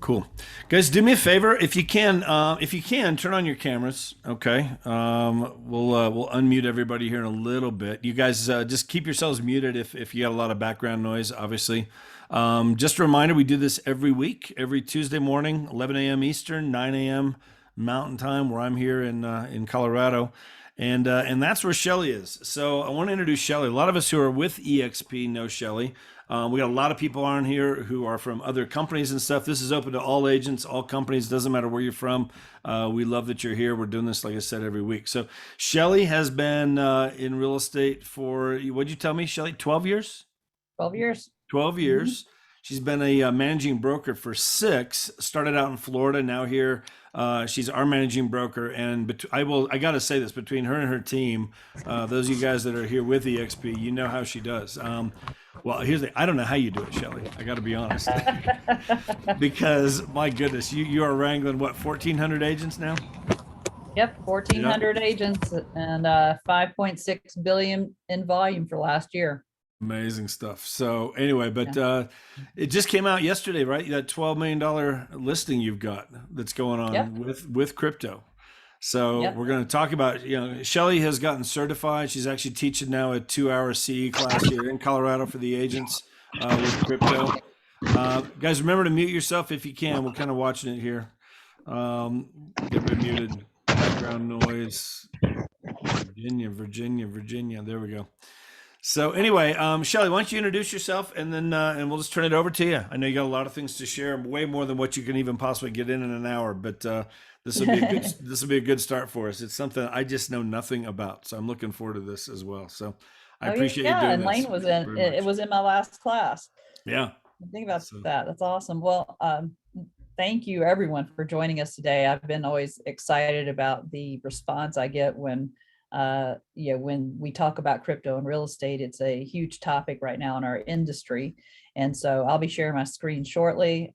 Cool. Guys, do me a favor if you can, turn on your cameras. Okay. We'll unmute everybody here in a little bit. You guys just keep yourselves muted if you got a lot of background noise, obviously. Just a reminder, we do this every week, every Tuesday morning, 11 a.m. Eastern, 9 a.m. Mountain Time, where I'm here in Colorado. And that's where Shelly is. So I want to introduce Shelly. A lot of us who are with EXP know Shelly. We got a lot of people on here who are from other companies and stuff. This is open to all agents, all companies. Doesn't matter where you're from. We love that you're here. We're doing this, like I said, every week. So Shelly has been in real estate for, what'd you tell me, Shelly? 12 years? 12 years. 12 years. She's been a managing broker for 6. Started out in Florida. Now here, she's our managing broker. And I got to say this, between her and her team, those of you guys that are here with EXP, you know how she does. Well, I don't know how you do it, Shelly. I got to be honest, because my goodness, you are wrangling what, 1,400 agents now? Yep, 1,400 agents and 5.6 billion in volume for last year. Amazing stuff. So anyway, but it just came out yesterday, right? That $12 million listing you've got that's going on with crypto. So we're going to talk about, Shelly has gotten certified. She's actually teaching now a 2-hour CE class here in Colorado for the agents with crypto. Guys, remember to mute yourself if you can. We're kind of watching it here. Get rid muted. Background noise. Virginia. There we go. So anyway, Shelly, why don't you introduce yourself, and then and we'll just turn it over to you. I know you got a lot of things to share, way more than what you can even possibly get in an hour, but this will be a good start for us. It's something I just know nothing about, so I'm looking forward to this as well. So I appreciate you doing and this. Lane was in it was in my last class. Yeah. Think about that. That's awesome. Well, thank you everyone for joining us today. I've been always excited about the response I get when when we talk about crypto and real estate. It's a huge topic right now in our industry. And so I'll be sharing my screen shortly.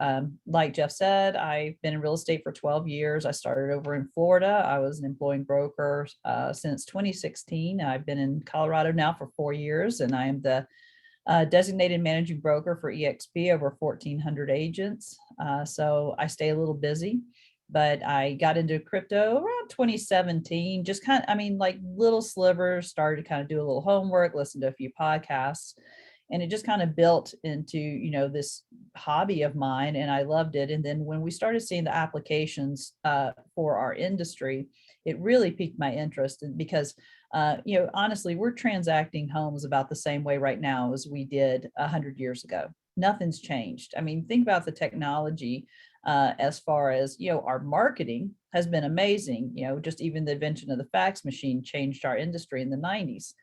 Like Jeff said, I've been in real estate for 12 years. I started over in Florida. I was an employing broker since 2016. I've been in Colorado now for 4 years, and I am the designated managing broker for EXP, over 1,400 agents. So I stay a little busy. But I got into crypto around 2017, just like little slivers, started to kind of do a little homework, listen to a few podcasts, and it just kind of built into, this hobby of mine, and I loved it. And then when we started seeing the applications for our industry, it really piqued my interest, because honestly, we're transacting homes about the same way right now as we did 100 years ago. Nothing's changed. I mean, think about the technology. As far as, our marketing has been amazing. Just even the invention of the fax machine changed our industry in the 90s.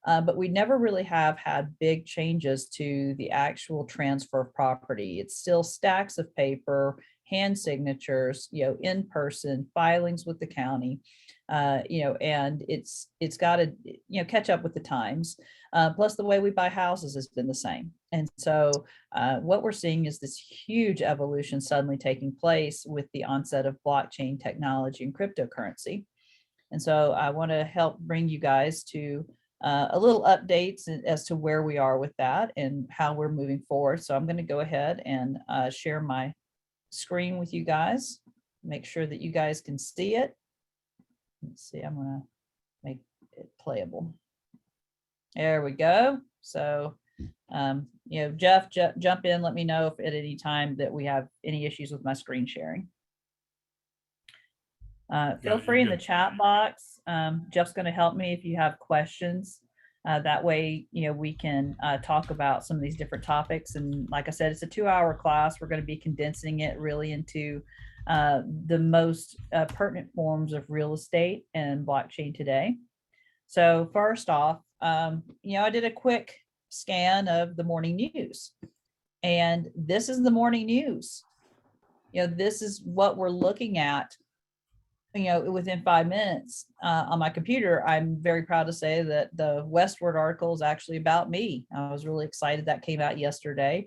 But we never really have had big changes to the actual transfer of property. It's still stacks of paper, hand signatures, in person filings with the county, and it's got to, catch up with the times. Plus the way we buy houses has been the same. And so what we're seeing is this huge evolution suddenly taking place with the onset of blockchain technology and cryptocurrency. And so I want to help bring you guys to a little updates as to where we are with that and how we're moving forward. So I'm going to go ahead and share my screen with you guys, make sure that you guys can see it. Let's see, I'm going to make it playable. There we go. So Jeff, jump in, let me know if at any time that we have any issues with my screen sharing. Feel free in the chat box. Jeff's going to help me if you have questions. That way, we can talk about some of these different topics. And like I said, it's a 2-hour class. We're going to be condensing it really into the most pertinent forms of real estate and blockchain today. So first off, I did a quick scan of the morning news, and this is the morning news. This is what we're looking at, within 5 minutes on my computer. I'm very proud to say that the Westward article is actually about me. I was really excited that came out yesterday,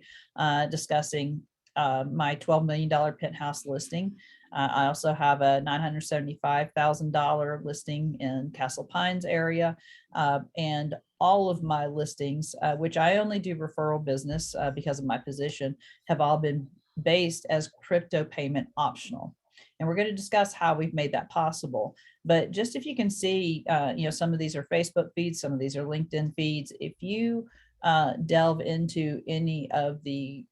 discussing my $12 million penthouse listing. I also have a $975,000 listing in Castle Pines area, and all of my listings, which I only do referral business because of my position, have all been based as crypto payment optional. And we're going to discuss how we've made that possible. But just if you can see, some of these are Facebook feeds, some of these are LinkedIn feeds. If you delve into any of the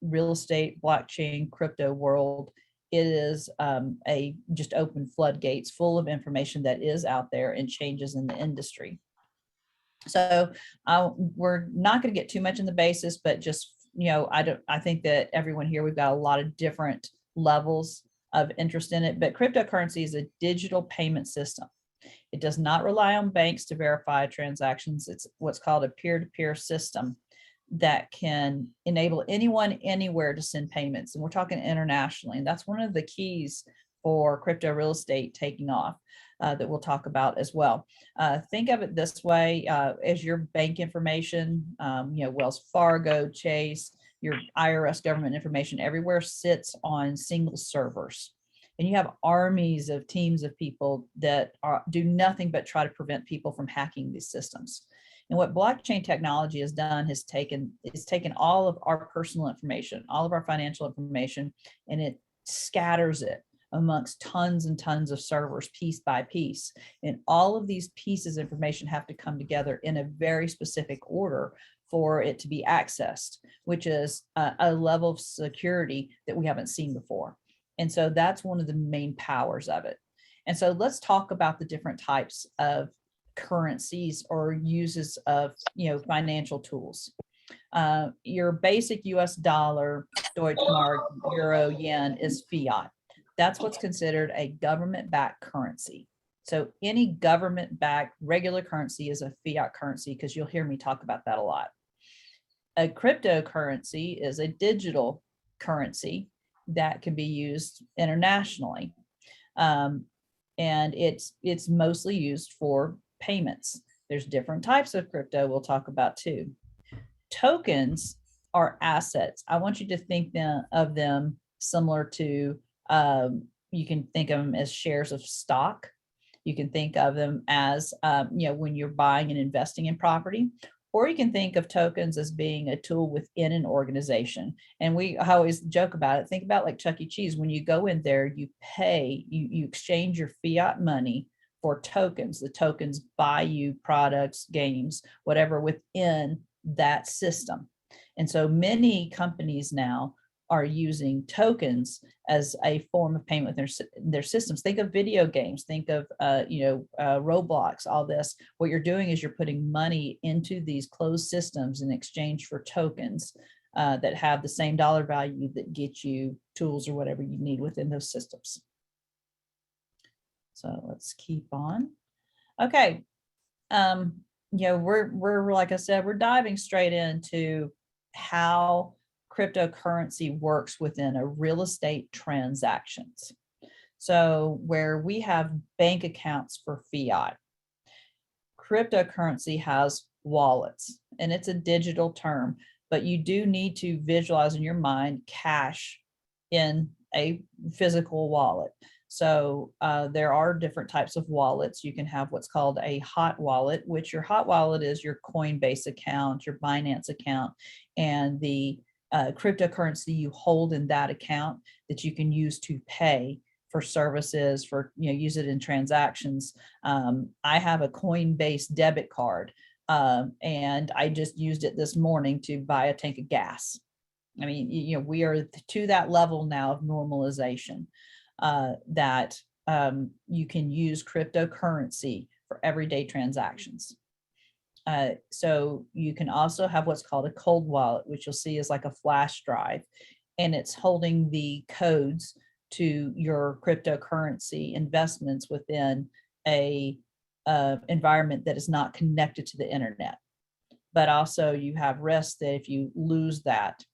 real estate, blockchain, crypto world, it is a just open floodgates full of information that is out there and changes in the industry. So we're not going to get too much in the basis, but just, I think that everyone here, we've got a lot of different levels of interest in it, but cryptocurrency is a digital payment system. It does not rely on banks to verify transactions. It's what's called a peer-to-peer system that can enable anyone anywhere to send payments. And we're talking internationally. And that's one of the keys for crypto real estate taking off that we'll talk about as well. Think of it this way, as your bank information, Wells Fargo, Chase, your IRS government information everywhere sits on single servers. And you have armies of teams of people that do nothing but try to prevent people from hacking these systems. And what blockchain technology has done is taken all of our personal information, all of our financial information, and it scatters it amongst tons and tons of servers piece by piece. And all of these pieces of information have to come together in a very specific order for it to be accessed, which is a level of security that we haven't seen before. And so that's one of the main powers of it. And so let's talk about the different types of currencies or uses of, financial tools. Your basic US dollar, Deutschmark, euro, yen is fiat. That's what's considered a government-backed currency. So any government-backed regular currency is a fiat currency, because you'll hear me talk about that a lot. A cryptocurrency is a digital currency that can be used internationally. And it's mostly used for payments. There's different types of crypto we'll talk about too. Tokens are assets. I want you to think of them similar to, you can think of them as shares of stock. You can think of them as, when you're buying and investing in property, or you can think of tokens as being a tool within an organization. And I always joke about it. Think about like Chuck E. Cheese. When you go in there, you pay, you exchange your fiat money for tokens. The tokens buy you products, games, whatever within that system. And so many companies now are using tokens as a form of payment with their systems. Think of video games, think of, Roblox, all this. What you're doing is you're putting money into these closed systems in exchange for tokens that have the same dollar value that get you tools or whatever you need within those systems. So let's keep on. Okay. We're like I said, we're diving straight into how cryptocurrency works within a real estate transactions. So where we have bank accounts for fiat, cryptocurrency has wallets, and it's a digital term, but you do need to visualize in your mind cash in a physical wallet. So there are different types of wallets. You can have what's called a hot wallet, which your hot wallet is your Coinbase account, your Binance account, and the cryptocurrency you hold in that account that you can use to pay for services, for, use it in transactions. I have a Coinbase debit card, and I just used it this morning to buy a tank of gas. I mean, we are to that level now of normalization that you can use cryptocurrency for everyday transactions. So you can also have what's called a cold wallet, which you'll see is like a flash drive, and it's holding the codes to your cryptocurrency investments within a environment that is not connected to the internet. But also you have risk that if you lose that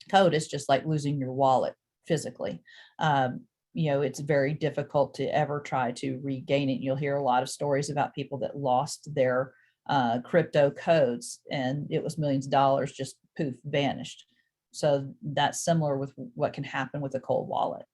code, it's just like losing your wallet physically. It's very difficult to ever try to regain it. You'll hear a lot of stories about people that lost their crypto codes, and it was millions of dollars just poof, vanished. So that's similar with what can happen with a cold wallet.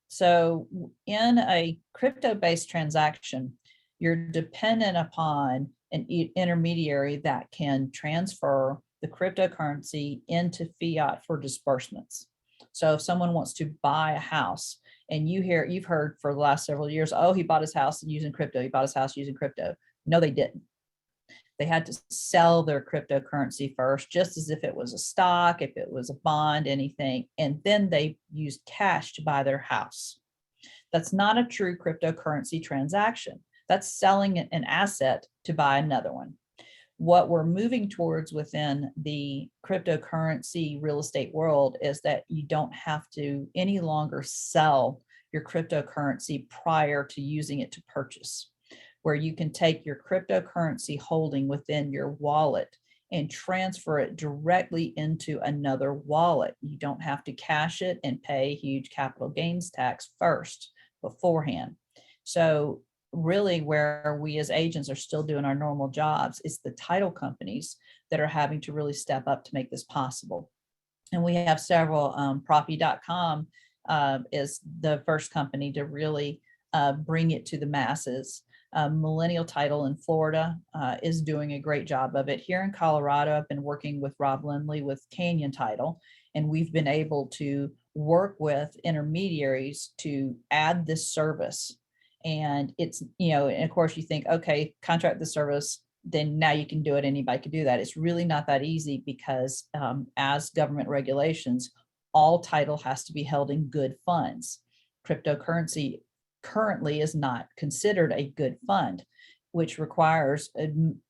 So in a crypto-based transaction, you're dependent upon an intermediary that can transfer the cryptocurrency into fiat for disbursements. So if someone wants to buy a house, and you've heard for the last several years, oh, he bought his house using crypto, he bought his house using crypto. No, they didn't. They had to sell their cryptocurrency first, just as if it was a stock, if it was a bond, anything, and then they used cash to buy their house. That's not a true cryptocurrency transaction. That's selling an asset to buy another one. What we're moving towards within the cryptocurrency real estate world is that you don't have to any longer sell your cryptocurrency prior to using it to purchase, where you can take your cryptocurrency holding within your wallet and transfer it directly into another wallet. You don't have to cash it and pay huge capital gains tax first beforehand. So really where we as agents are still doing our normal jobs is the title companies that are having to really step up to make this possible. And we have several, property.com is the first company to really bring it to the masses. Millennial Title in Florida is doing a great job of it. Here in Colorado, I've been working with Rob Lindley with Canyon Title, and we've been able to work with intermediaries to add this service. And it's, and of course you think, okay, contract the service, then now you can do it. Anybody could do that. It's really not that easy because as government regulations, all title has to be held in good funds. Cryptocurrency currently is not considered a good fund, which requires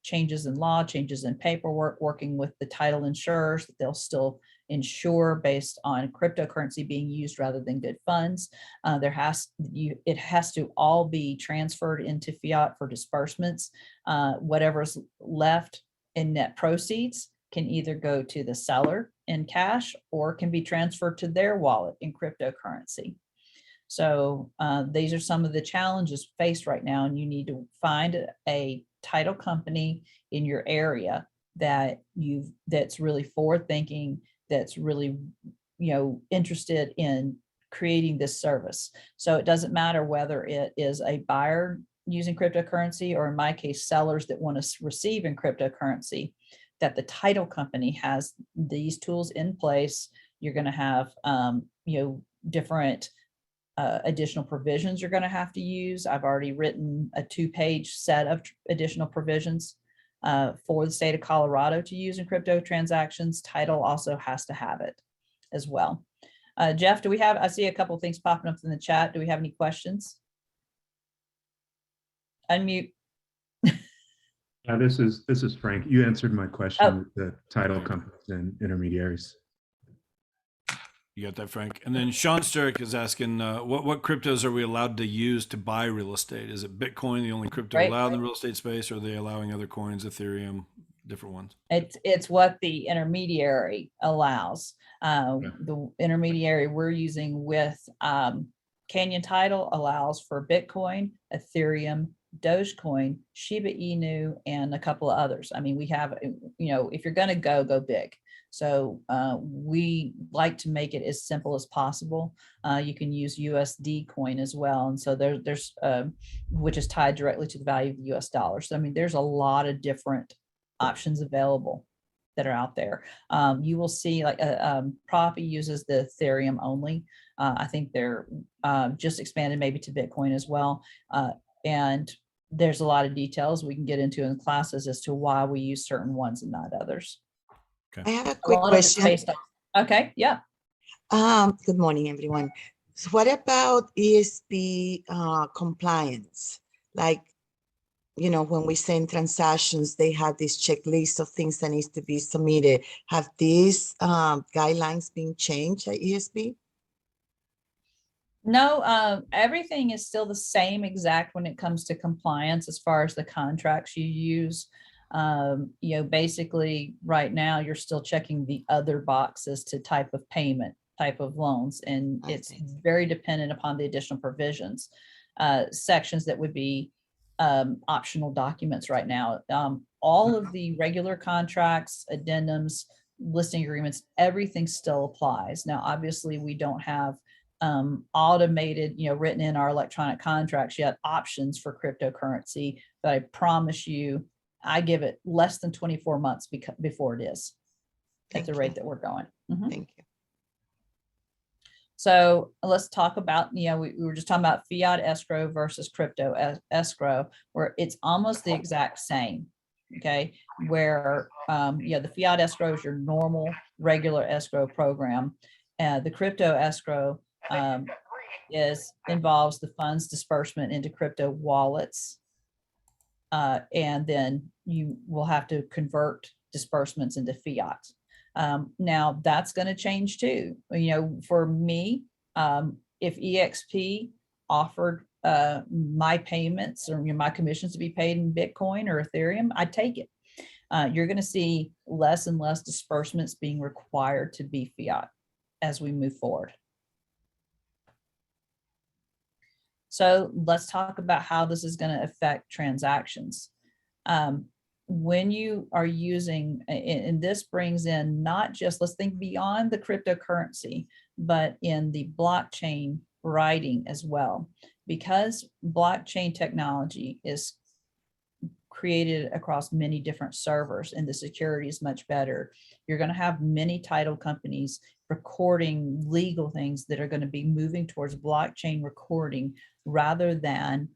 changes in law, changes in paperwork, working with the title insurers that they'll still insure based on cryptocurrency being used rather than good funds. It has to all be transferred into fiat for disbursements. Whatever's left in net proceeds can either go to the seller in cash or can be transferred to their wallet in cryptocurrency. So these are some of the challenges faced right now, and you need to find a title company in your area that's really forward thinking, that's really interested in creating this service. So it doesn't matter whether it is a buyer using cryptocurrency, or in my case, sellers that want to receive in cryptocurrency, that the title company has these tools in place. You're going to have different additional provisions you're going to have to use. I've already written a 2-page set of additional provisions for the state of Colorado to use in crypto transactions. Title also has to have it as well. Jeff, I see a couple of things popping up in the chat. Do we have any questions? Unmute. This is Frank. You answered my question with the title companies and intermediaries. You got that, Frank? And then Sean Sturrock is asking, what cryptos are we allowed to use to buy real estate? Is it Bitcoin the only crypto allowed in the real estate space, or are they allowing other coins, Ethereum, different ones? It's what the intermediary allows. The intermediary we're using with Canyon Title allows for Bitcoin, Ethereum, Dogecoin, Shiba Inu, and a couple of others. I mean, we have, if you're going to go big. So we like to make it as simple as possible. You can use USD coin as well. And so there's which is tied directly to the value of the US dollar. So, I mean, there's a lot of different options available that are out there. You will see like Proppy uses the Ethereum only. I think they're just expanded maybe to Bitcoin as well. And there's a lot of details we can get into in classes as to why we use certain ones and not others. I have a quick question. Okay, yeah. Good morning, everyone. So what about ESP compliance? Like, when we send transactions, they have this checklist of things that needs to be submitted. Have these guidelines been changed at ESP? No, everything is still the same exact when it comes to compliance as far as the contracts you use. Basically right now you're still checking the other boxes to type of payment, type of loans, and it's very dependent upon the additional provisions. Sections that would be optional documents right now. All of the regular contracts, addendums, listing agreements, everything still applies. Now, obviously we don't have automated, written in our electronic contracts yet options for cryptocurrency, but I promise you, I give it less than 24 months before it is. at the Thank rate you. that we're going. Mhm. Thank you. So let's talk about, we were just talking about fiat escrow versus crypto escrow, where it's almost the exact same. Okay, where the fiat escrow is your normal regular escrow program. The crypto escrow involves the funds disbursement into crypto wallets. And then you will have to convert disbursements into fiat. Now that's going to change too. For me, if EXP offered my payments or my commissions to be paid in Bitcoin or Ethereum, I'd take it. You're going to see less and less disbursements being required to be fiat as we move forward. So let's talk about how this is going to affect transactions. When you are using, and this brings in not just, let's think beyond the cryptocurrency, but in the blockchain writing as well, because blockchain technology is created across many different servers and the security is much better. You're going to have many title companies recording legal things that are going to be moving towards blockchain recording rather than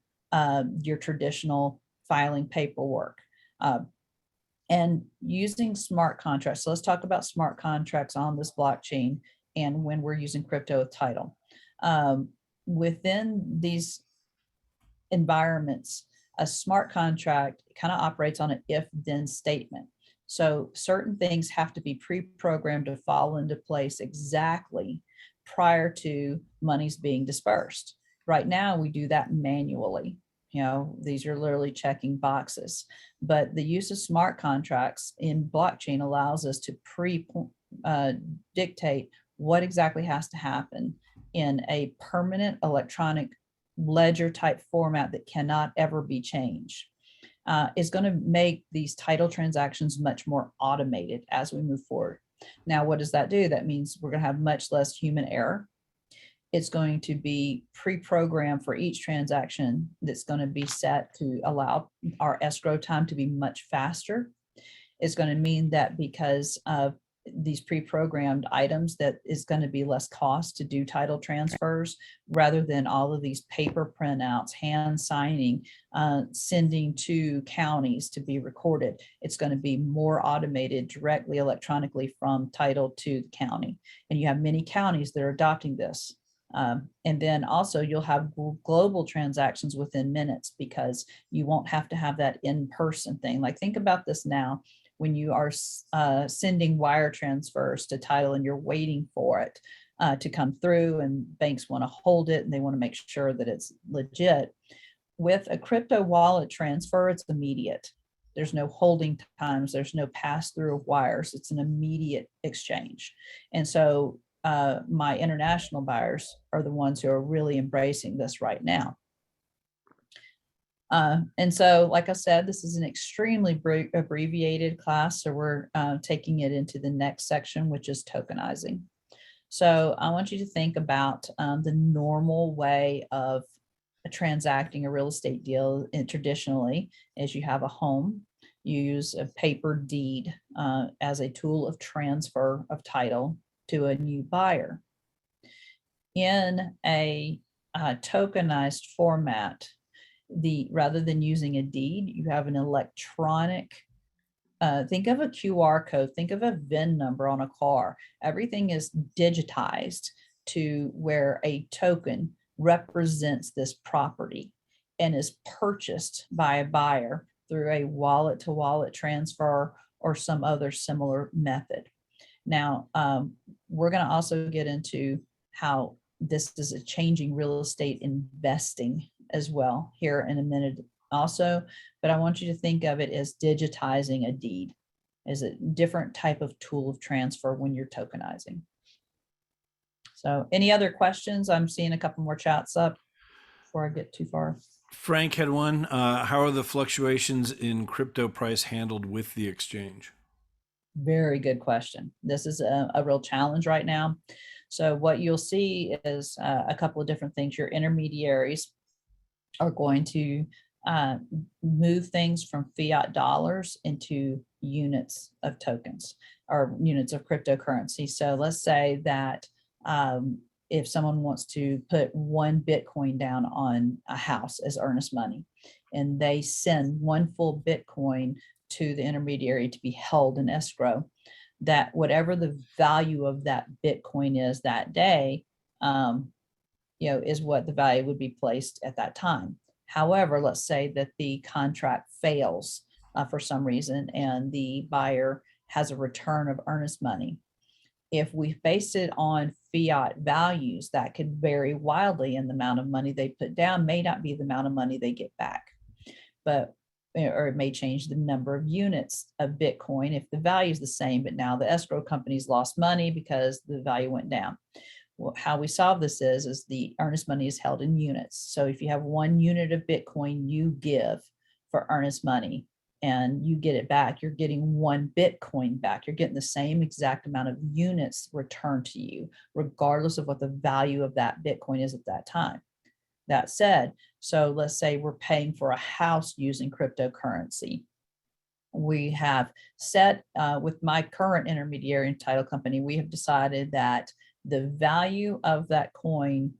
your traditional filing paperwork. And using smart contracts. So let's talk about smart contracts on this blockchain and when we're using crypto with title. Within these environments, a smart contract kind of operates on an if-then statement. So certain things have to be pre-programmed to fall into place exactly prior to monies being dispersed. Right now, we do that manually. These are literally checking boxes, but the use of smart contracts in blockchain allows us to dictate what exactly has to happen in a permanent electronic ledger type format that cannot ever be changed. Is going to make these title transactions much more automated as we move forward. Now, what does that do? That means we're going to have much less human error. It's going to be pre-programmed for each transaction that's going to be set to allow our escrow time to be much faster. It's going to mean that because of these pre-programmed items, that is going to be less cost to do title transfers rather than all of these paper printouts, hand signing, sending to counties to be recorded. It's going to be more automated directly electronically from title to the county. And you have many counties that are adopting this. And then also you'll have global transactions within minutes because you won't have to have that in-person thing. Like think about this now, when you are sending wire transfers to title and you're waiting for it to come through and banks want to hold it and they want to make sure that it's legit. With a crypto wallet transfer, it's immediate. There's no holding times. There's no pass through of wires. It's an immediate exchange. And so my international buyers are the ones who are really embracing this right now. And so, like I said, this is an extremely abbreviated class, so we're taking it into the next section, which is tokenizing. So I want you to think about the normal way of transacting a real estate deal. And traditionally, as you have a home, you use a paper deed as a tool of transfer of title to a new buyer. In a tokenized format, rather than using a deed, you have an electronic, think of a QR code, think of a VIN number on a car. Everything is digitized to where a token represents this property and is purchased by a buyer through a wallet to wallet transfer or some other similar method. Now, we're going to also get into how this is a changing real estate investing as well here in a minute also, but I want you to think of it as digitizing a deed as a different type of tool of transfer when you're tokenizing. So any other questions? I'm seeing a couple more chats up before I get too far. Frank had one. How are the fluctuations in crypto price handled with the exchange? Very good question. This is a real challenge right now. So what you'll see is a couple of different things. Your intermediaries are going to move things from fiat dollars into units of tokens or units of cryptocurrency. So let's say that if someone wants to put 1 Bitcoin down on a house as earnest money, and they send 1 full Bitcoin to the intermediary to be held in escrow, that whatever the value of that Bitcoin is that day, is what the value would be placed at that time. However, let's say that the contract fails for some reason and the buyer has a return of earnest money. If we base it on fiat values, that could vary wildly, and the amount of money they put down may not be the amount of money they get back. But or it may change the number of units of Bitcoin if the value is the same, but now the escrow company's lost money because the value went down. Well, how we solve this is the earnest money is held in units. So if you have 1 unit of Bitcoin you give for earnest money and you get it back, you're getting 1 Bitcoin back. You're getting the same exact amount of units returned to you, regardless of what the value of that Bitcoin is at that time. That said, so let's say we're paying for a house using cryptocurrency. We have set with my current intermediary and title company, we have decided that the value of that coin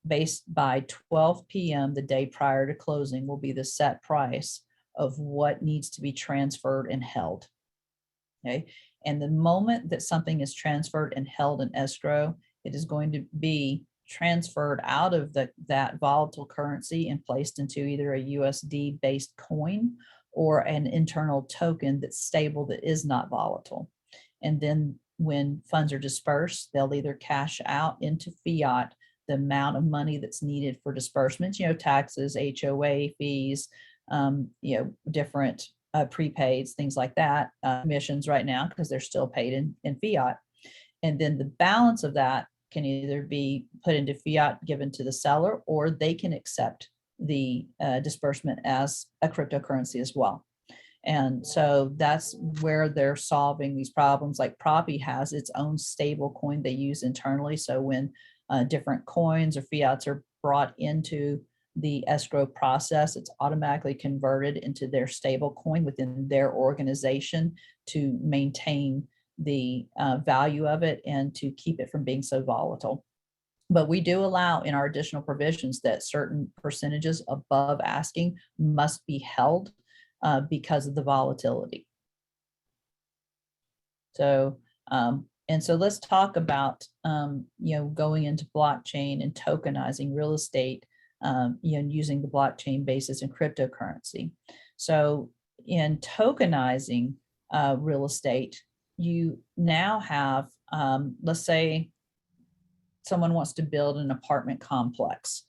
based by 12 p.m. the day prior to closing will be the set price of what needs to be transferred and held. Okay. And the moment that something is transferred and held in escrow, it is going to be transferred out of that volatile currency and placed into either a USD based coin or an internal token that's stable, that is not volatile. And then when funds are dispersed, they'll either cash out into fiat the amount of money that's needed for disbursements, taxes, HOA fees, different prepaids, things like that, commissions right now, because they're still paid in fiat. And then the balance of that can either be put into fiat given to the seller, or they can accept the disbursement as a cryptocurrency as well. And so that's where they're solving these problems. Like Proppy has its own stable coin they use internally. So when different coins or fiats are brought into the escrow process, it's automatically converted into their stable coin within their organization to maintain the value of it and to keep it from being so volatile. But we do allow in our additional provisions that certain percentages above asking must be held because of the volatility. So, and so let's talk about, going into blockchain and tokenizing real estate, using the blockchain basis in cryptocurrency. So in tokenizing real estate, you now have, let's say someone wants to build an apartment complex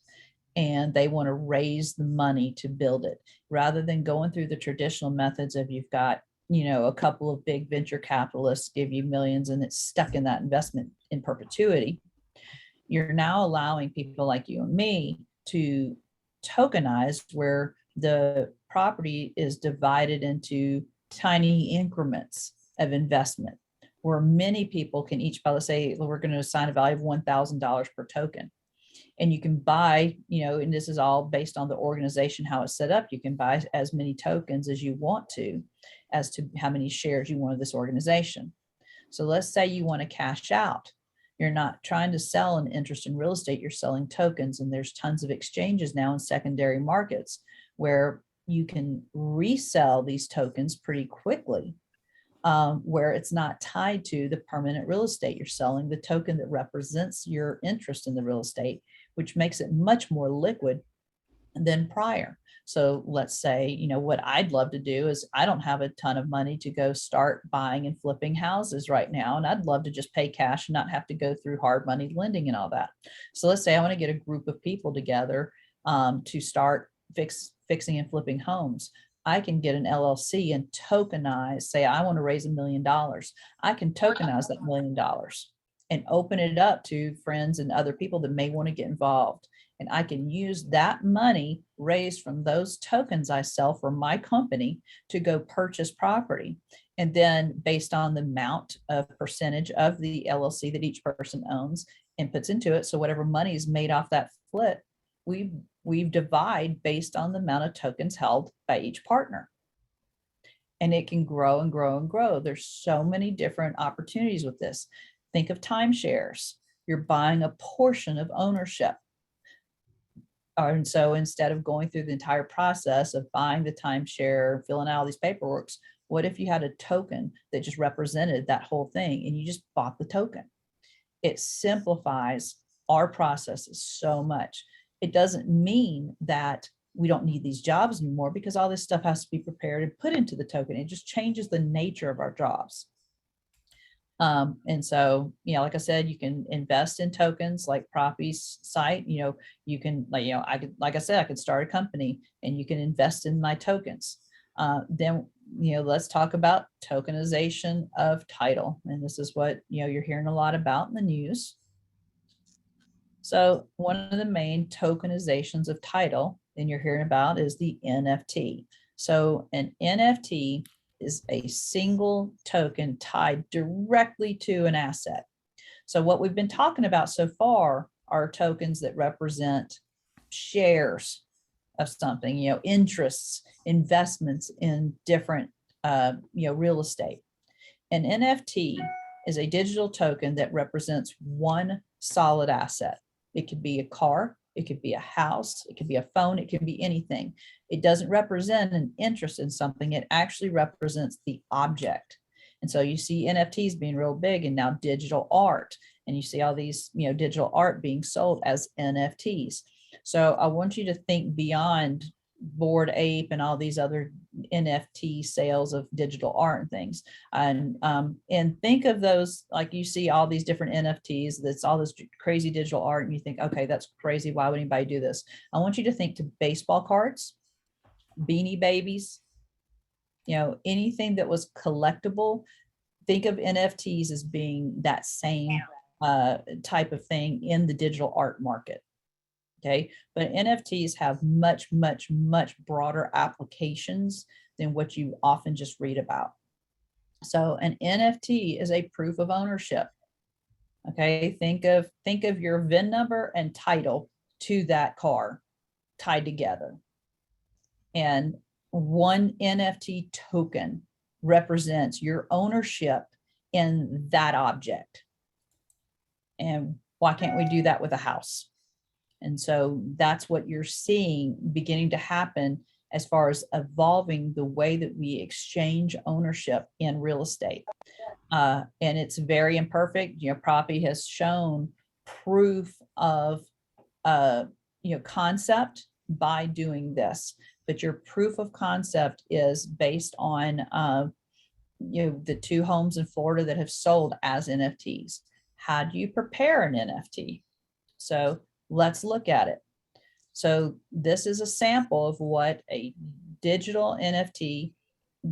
and they want to raise the money to build it, rather than going through the traditional methods of you've got, a couple of big venture capitalists give you millions and it's stuck in that investment in perpetuity. You're now allowing people like you and me to tokenize, where the property is divided into tiny increments of investment, where many people can each, let's say we're going to assign a value of $1,000 per token. And you can buy, and this is all based on the organization, how it's set up. You can buy as many tokens as you want to, as to how many shares you want of this organization. So let's say you want to cash out. You're not trying to sell an interest in real estate, you're selling tokens. And there's tons of exchanges now in secondary markets where you can resell these tokens pretty quickly, where it's not tied to the permanent real estate. You're selling the token that represents your interest in the real estate, which makes it much more liquid than prior. So let's say, what I'd love to do is, I don't have a ton of money to go start buying and flipping houses right now. And I'd love to just pay cash and not have to go through hard money lending and all that. So let's say I want to get a group of people together to start fixing and flipping homes. I can get an LLC and tokenize, say I want to raise $1 million. I can tokenize that $1 million and open it up to friends and other people that may want to get involved. And I can use that money raised from those tokens I sell for my company to go purchase property. And then based on the amount of percentage of the LLC that each person owns and puts into it, so whatever money is made off that flip we divide based on the amount of tokens held by each partner. And it can grow and grow and grow. There's so many different opportunities with this. Think of timeshares. You're buying a portion of ownership. And so instead of going through the entire process of buying the timeshare, filling out all these paperworks, what if you had a token that just represented that whole thing and you just bought the token? It simplifies our processes so much. It doesn't mean that we don't need these jobs anymore, because all this stuff has to be prepared and put into the token. It just changes the nature of our jobs. And so, like I said, you can invest in tokens like Proppy's site. You can, like I said, I could start a company and you can invest in my tokens. Then, let's talk about tokenization of title. And this is what, you're hearing a lot about in the news. So one of the main tokenizations of title and you're hearing about is the NFT. So an NFT is a single token tied directly to an asset. So what we've been talking about so far are tokens that represent shares of something, interests, investments in different, real estate. An NFT is a digital token that represents one solid asset. It could be a car, it could be a house, it could be a phone, it can be anything. It doesn't represent an interest in something, it actually represents the object. And so you see NFTs being real big, and now digital art, and you see all these, digital art being sold as NFTs. So I want you to think beyond Bored Ape and all these other NFT sales of digital art and things, and think of those, like you see all these different NFTs, that's all this crazy digital art, and you think, okay, that's crazy, why would anybody do this? I want you to think to baseball cards, Beanie Babies, anything that was collectible. Think of NFTs as being that same type of thing in the digital art market. Okay, but NFTs have much, much, much broader applications than what you often just read about. So an NFT is a proof of ownership. Okay, think of your VIN number and title to that car tied together. And one NFT token represents your ownership in that object. And why can't we do that with a house? And so that's what you're seeing beginning to happen as far as evolving the way that we exchange ownership in real estate. And it's very imperfect. Proppy has shown proof of, concept by doing this, but your proof of concept is based on, the 2 homes in Florida that have sold as NFTs. How do you prepare an NFT? So let's look at it. So this is a sample of what a digital NFT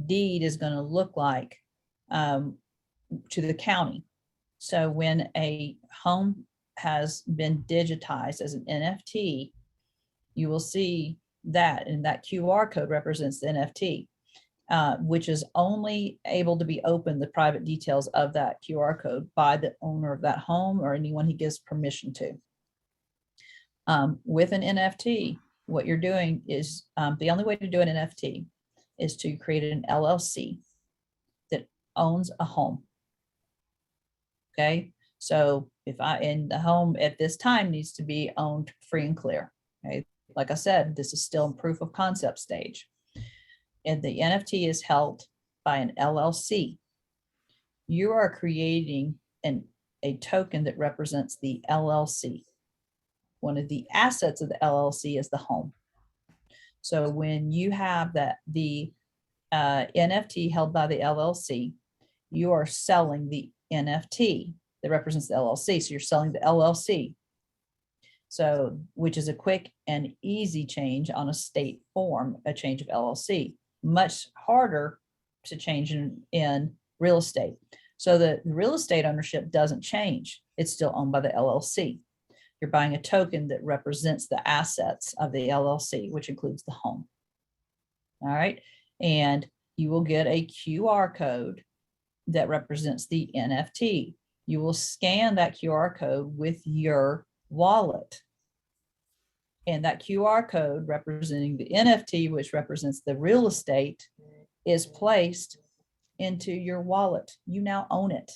deed is going to look like to the county. So when a home has been digitized as an NFT, you will see that, and that QR code represents the NFT, which is only able to be opened, the private details of that QR code, by the owner of that home or anyone he gives permission to. With an NFT, what you're doing is, the only way to do an NFT is to create an LLC that owns a home. Okay, so in the home at this time needs to be owned free and clear. Okay, like I said, this is still in proof of concept stage. And the NFT is held by an LLC. You are creating a token that represents the LLC. One of the assets of the LLC is the home. So when you have the NFT held by the LLC, you are selling the NFT that represents the LLC. So you're selling the LLC. So, which is a quick and easy change on a state form, a change of LLC. Much harder to change in real estate. So the real estate ownership doesn't change. It's still owned by the LLC. You're buying a token that represents the assets of the LLC, which includes the home. All right. And you will get a QR code that represents the NFT. You will scan that QR code with your wallet. And that QR code representing the NFT, which represents the real estate, is placed into your wallet. You now own it.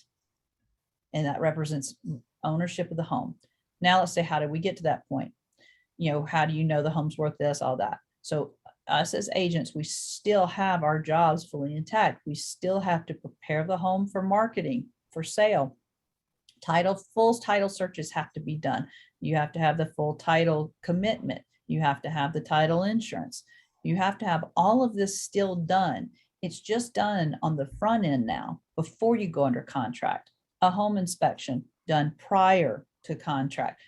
And that represents ownership of the home. Now let's say, how did we get to that point? You know, how do you know the home's worth this, all that? So us as agents, we still have our jobs fully intact. We still have to prepare the home for marketing, for sale. Full title searches have to be done. You have to have the full title commitment. You have to have the title insurance. You have to have all of this still done. It's just done on the front end now before you go under contract. A home inspection done prior to contract.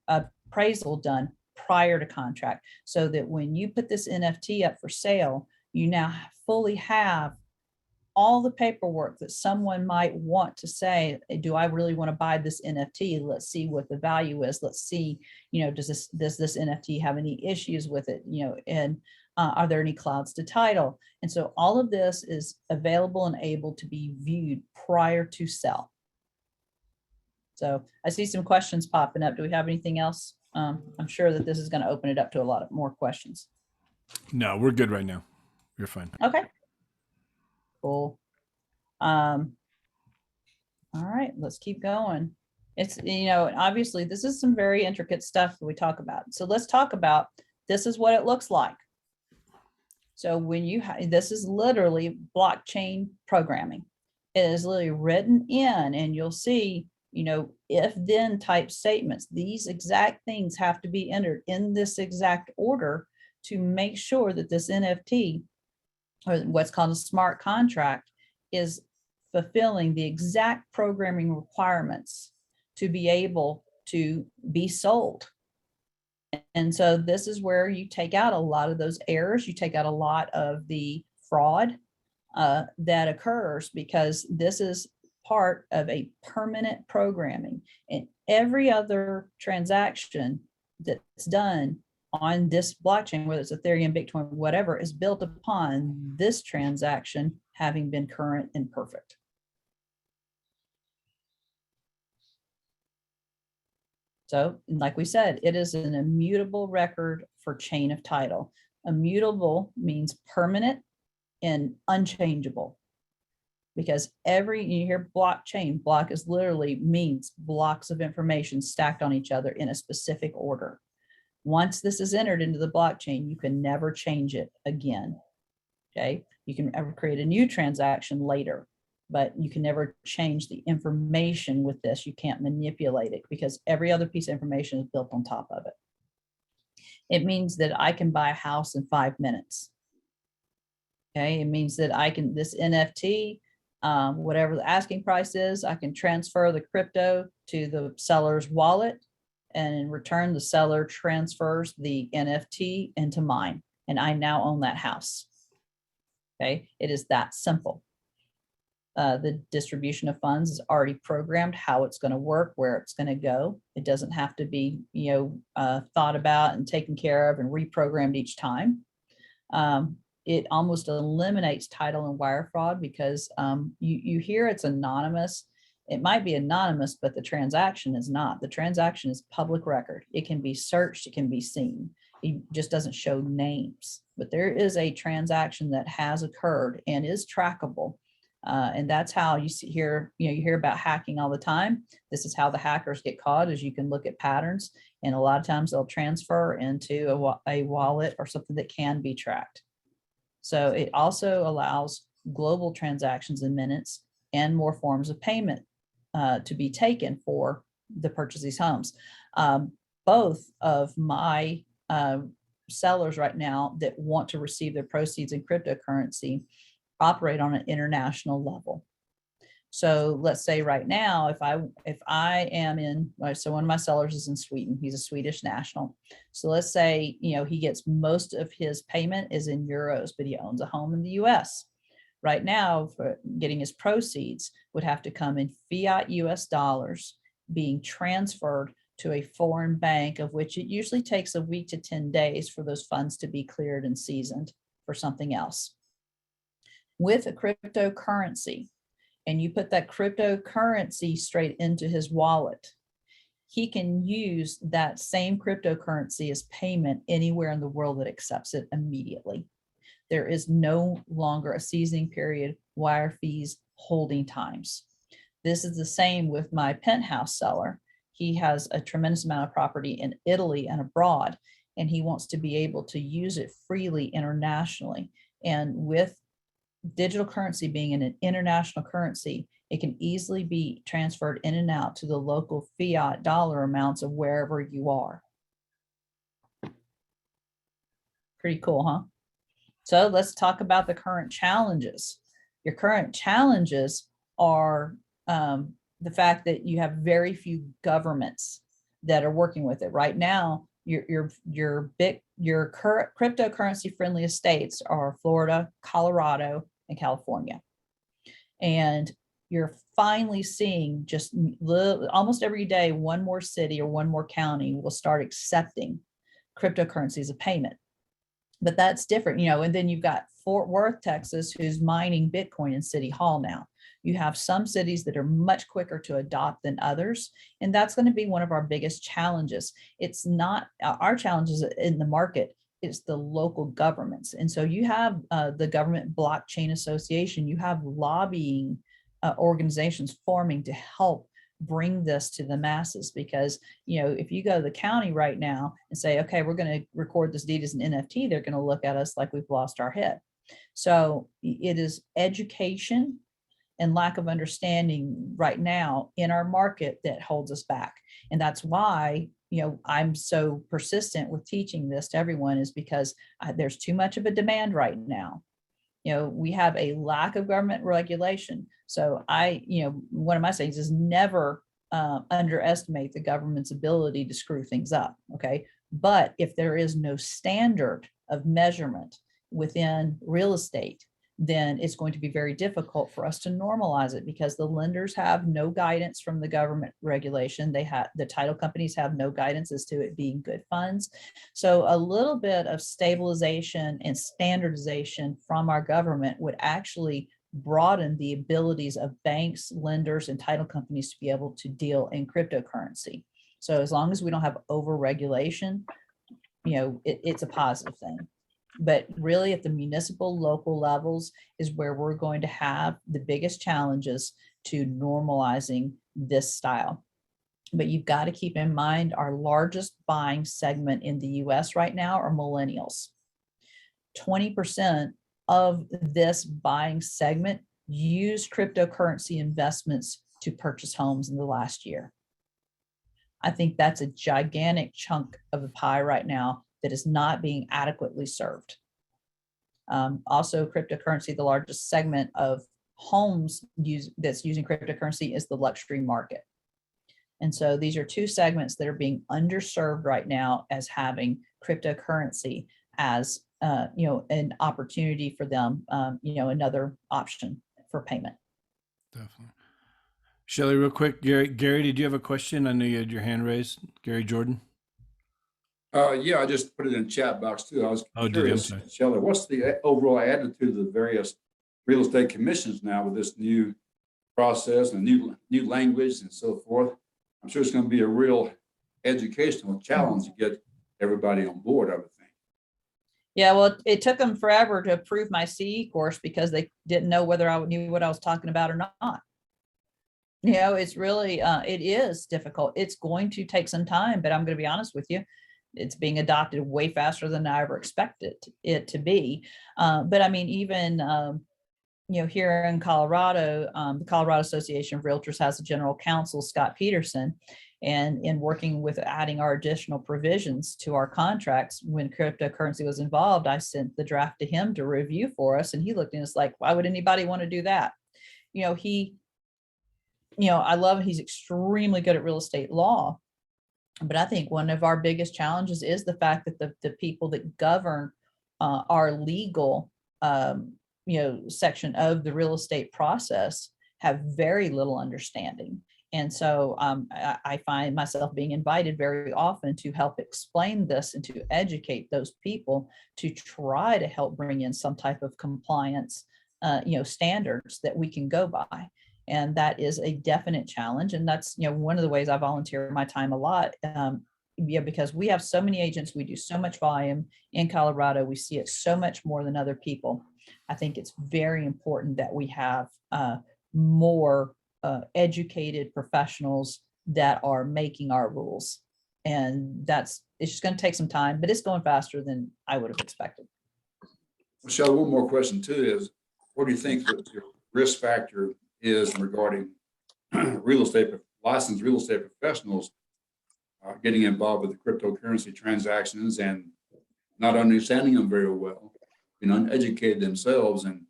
Appraisal done prior to contract, so that when you put this NFT up for sale, you now fully have all the paperwork that someone might want to say, do I really want to buy this NFT? Let's see what the value is. Let's see, does this NFT have any issues with it? And are there any clouds to title? And so all of this is available and able to be viewed prior to sell. So I see some questions popping up. Do we have anything else? I'm sure that this is going to open it up to a lot of more questions. No, we're good right now. You're fine. Okay. Cool. All right, let's keep going. It's, obviously this is some very intricate stuff that we talk about. So let's talk about, this is what it looks like. So when this is literally blockchain programming. It is literally written in, and you'll see, if then type statements. These exact things have to be entered in this exact order to make sure that this NFT, or what's called a smart contract, is fulfilling the exact programming requirements to be able to be sold. And so this is where you take out a lot of those errors. You take out a lot of the fraud that occurs, because this is part of a permanent programming. And every other transaction that's done on this blockchain, whether it's Ethereum, Bitcoin, whatever, is built upon this transaction having been current and perfect. So, like we said, it is an immutable record for chain of title. Immutable means permanent and unchangeable, because you hear blockchain, block is literally means blocks of information stacked on each other in a specific order. Once this is entered into the blockchain, you can never change it again. Okay, you can ever create a new transaction later, but you can never change the information with this. You can't manipulate it, because every other piece of information is built on top of it. It means that I can buy a house in 5 minutes. Okay, it means that this NFT, whatever the asking price is, I can transfer the crypto to the seller's wallet, and in return, the seller transfers the NFT into mine, and I now own that house. Okay, it is that simple. The distribution of funds is already programmed, how it's going to work, where it's going to go. It doesn't have to be, thought about and taken care of and reprogrammed each time. It almost eliminates title and wire fraud, because you hear it's anonymous. It might be anonymous, but the transaction is not. The transaction is public record. It can be searched, it can be seen. It just doesn't show names, but there is a transaction that has occurred and is trackable. And that's how you hear about hacking all the time. This is how the hackers get caught, is you can look at patterns, and a lot of times they'll transfer into a wallet or something that can be tracked. So it also allows global transactions in minutes and more forms of payment to be taken for the purchase of these homes. Both of my sellers right now that want to receive their proceeds in cryptocurrency operate on an international level. So let's say right now, if I am in, so one of my sellers is in Sweden, he's a Swedish national. So let's say, he gets most of his payment is in euros, but he owns a home in the US. Right now, for getting his proceeds would have to come in fiat US dollars being transferred to a foreign bank, of which it usually takes a week to 10 days for those funds to be cleared and seasoned for something else. With a cryptocurrency, and you put that cryptocurrency straight into his wallet, he can use that same cryptocurrency as payment anywhere in the world that accepts it immediately. There is no longer a seasoning period, wire fees, holding times. This is the same with my penthouse seller. He has a tremendous amount of property in Italy and abroad, and he wants to be able to use it freely internationally. And with digital currency being an international currency, it can easily be transferred in and out to the local fiat dollar amounts of wherever you are. Pretty cool, huh? So let's talk about the current challenges. Your current challenges are the fact that you have very few governments that are working with it right now. Your current cryptocurrency friendly states are Florida, Colorado, and California. And you're finally seeing just almost every day, one more city or one more county will start accepting cryptocurrency as a payment. But that's different, you know, and then you've got Fort Worth, Texas, who's mining Bitcoin in City Hall now. You have some cities that are much quicker to adopt than others. And that's going to be one of our biggest challenges. It's not our challenges in the market, it's the local governments. And so you have the Government Blockchain Association, you have lobbying organizations forming to help bring this to the masses, because, you know, if you go to the county right now and say, okay, we're going to record this deed as an NFT, they're going to look at us like we've lost our head. So it is education and lack of understanding right now in our market that holds us back. And that's why, you know, I'm so persistent with teaching this to everyone, is because there's too much of a demand right now. You know, we have a lack of government regulation. So one of my sayings is never underestimate the government's ability to screw things up. Okay. But if there is no standard of measurement within real estate, then it's going to be very difficult for us to normalize it, because the lenders have no guidance from the government regulation. The title companies have no guidance as to it being good funds. So a little bit of stabilization and standardization from our government would actually broaden the abilities of banks, lenders, and title companies to be able to deal in cryptocurrency. So as long as we don't have over-regulation, you know, it's a positive thing. But really at the municipal, local levels is where we're going to have the biggest challenges to normalizing this style. But you've got to keep in mind our largest buying segment in the US right now are millennials. 20% of this buying segment used cryptocurrency investments to purchase homes in the last year. I think that's a gigantic chunk of the pie right now that is not being adequately served. Also, cryptocurrency, the largest segment of homes that's using cryptocurrency is the luxury market. And so these are two segments that are being underserved right now as having cryptocurrency as an opportunity for them, another option for payment. Definitely. Shelly, real quick, Gary, did you have a question? I know you had your hand raised. Gary Jordan. Yeah, I just put it in the chat box too. I was curious, Shelly, what's the overall attitude of the various real estate commissions now with this new process and new language and so forth? I'm sure it's going to be a real educational challenge to get everybody on board, I would think. Yeah, well, it took them forever to approve my CE course because they didn't know whether I knew what I was talking about or not. You know, it's really, it is difficult. It's going to take some time, but I'm going to be honest with you. It's being adopted way faster than I ever expected it to be. But I mean, even, here in Colorado, the Colorado Association of Realtors has a general counsel, Scott Peterson, and in working with adding our additional provisions to our contracts, when cryptocurrency was involved, I sent the draft to him to review for us. And he looked at us like, why would anybody want to do that? I love he's extremely good at real estate law. But I think one of our biggest challenges is the fact that the people that govern our legal, section of the real estate process have very little understanding. And so I find myself being invited very often to help explain this and to educate those people to try to help bring in some type of compliance, standards that we can go by. And that is a definite challenge. And that's, one of the ways I volunteer my time a lot. Because we have so many agents, we do so much volume in Colorado, we see it so much more than other people. I think it's very important that we have more educated professionals that are making our rules. And it's just going to take some time, but it's going faster than I would have expected. Michelle, one more question too is, what do you think that your risk factor is regarding licensed real estate professionals getting involved with the cryptocurrency transactions and not understanding them very well, uneducated themselves, and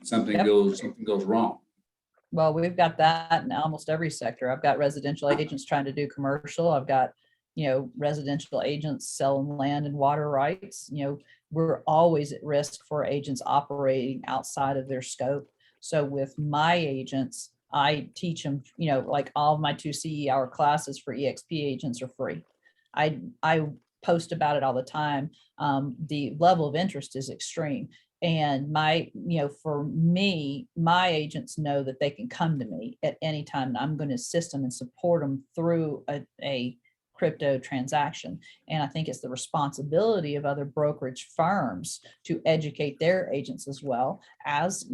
something goes wrong? Well, we've got that in almost every sector. I've got residential agents trying to do commercial. I've got, residential agents selling land and water rights. We're always at risk for agents operating outside of their scope. So with my agents, I teach them, like all of my 2 CE hour classes for EXP agents are free. I post about it all the time. The level of interest is extreme. And for me, my agents know that they can come to me at any time, and I'm going to assist them and support them through a crypto transaction. And I think it's the responsibility of other brokerage firms to educate their agents as well as,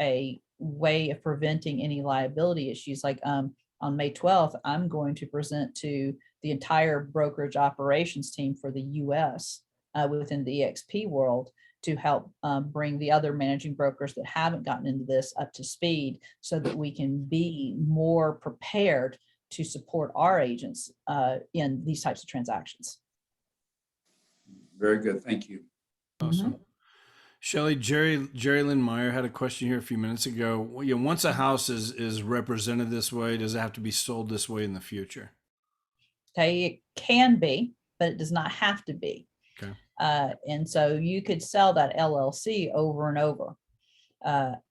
a way of preventing any liability issues. Like on May 12th, I'm going to present to the entire brokerage operations team for the US within the EXP world to help bring the other managing brokers that haven't gotten into this up to speed so that we can be more prepared to support our agents in these types of transactions. Very good. Thank you. Awesome. Shelly, Jerry Lynn Meyer had a question here a few minutes ago. Once a house is represented this way, does it have to be sold this way in the future? Okay, it can be, but it does not have to be. Okay. And so you could sell that LLC over and over.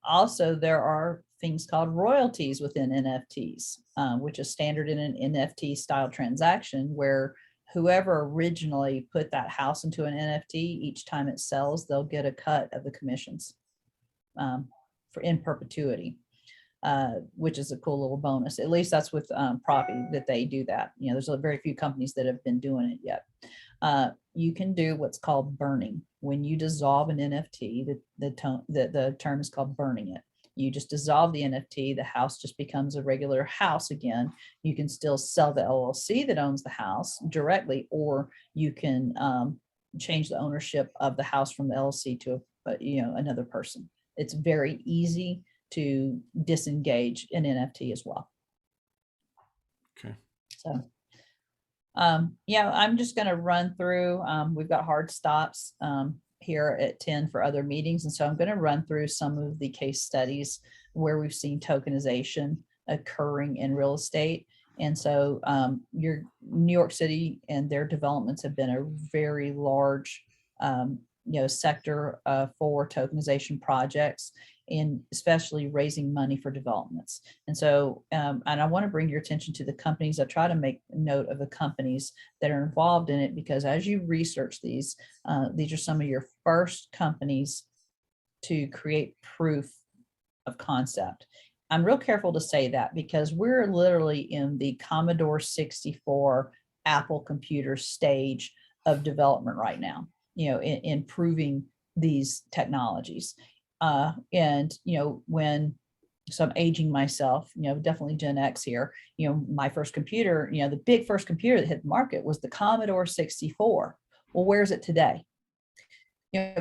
Also, there are things called royalties within NFTs, which is standard in an NFT style transaction where whoever originally put that house into an NFT, each time it sells, they'll get a cut of the commissions in perpetuity, which is a cool little bonus. At least that's with property that they do that. There's very few companies that have been doing it yet. You can do what's called burning. When you dissolve an NFT, the term is called burning it. You just dissolve the NFT, the house just becomes a regular house again. You can still sell the LLC that owns the house directly, or you can change the ownership of the house from the LLC to another person. It's very easy to disengage an NFT as well. Okay. So I'm just going to run through, we've got hard stops here at 10 for other meetings. And so I'm going to run through some of the case studies where we've seen tokenization occurring in real estate. And so your New York City and their developments have been a very large sector for tokenization projects, and especially raising money for developments. And so, and I want to bring your attention to the companies. I try to make note of the companies that are involved in it, because as you research these are some of your first companies to create proof of concept. I'm real careful to say that because we're literally in the Commodore 64 Apple computer stage of development right now, in proving these technologies. And when, so I'm aging myself, definitely Gen X here, my first computer, the big first computer that hit the market was the Commodore 64. Well, where's it today?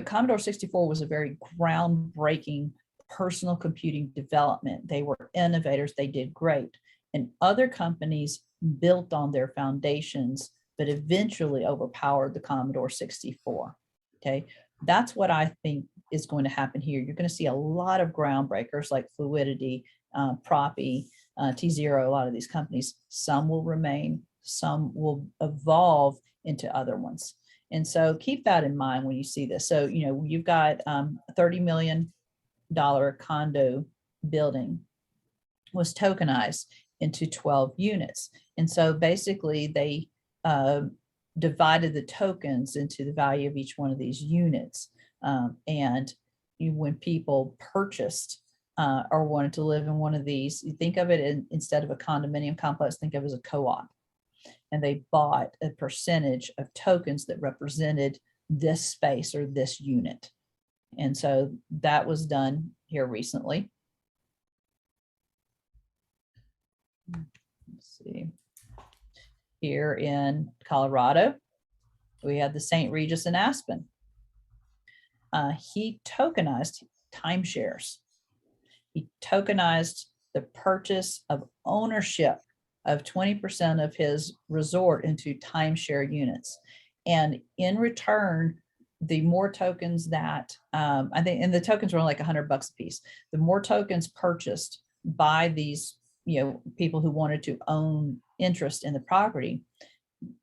Commodore 64 was a very groundbreaking personal computing development. They were innovators. They did great. And other companies built on their foundations, but eventually overpowered the Commodore 64. Okay. That's what I think is going to happen here. You're going to see a lot of groundbreakers like Fluidity, Proppy, T0, a lot of these companies. Some will remain, some will evolve into other ones. And so keep that in mind when you see this. So, you've got a $30 million condo building was tokenized into 12 units. And so basically they divided the tokens into the value of each one of these units. And when people purchased or wanted to live in one of these, you think of it instead of a condominium complex, think of it as a co-op. And they bought a percentage of tokens that represented this space or this unit. And so that was done here recently. Let's see. Here in Colorado, we had the St. Regis in Aspen. He tokenized timeshares. He tokenized the purchase of ownership of 20% of his resort into timeshare units. And in return, the more tokens that I think, and the tokens were like $100 a piece, the more tokens purchased by these, people who wanted to own interest in the property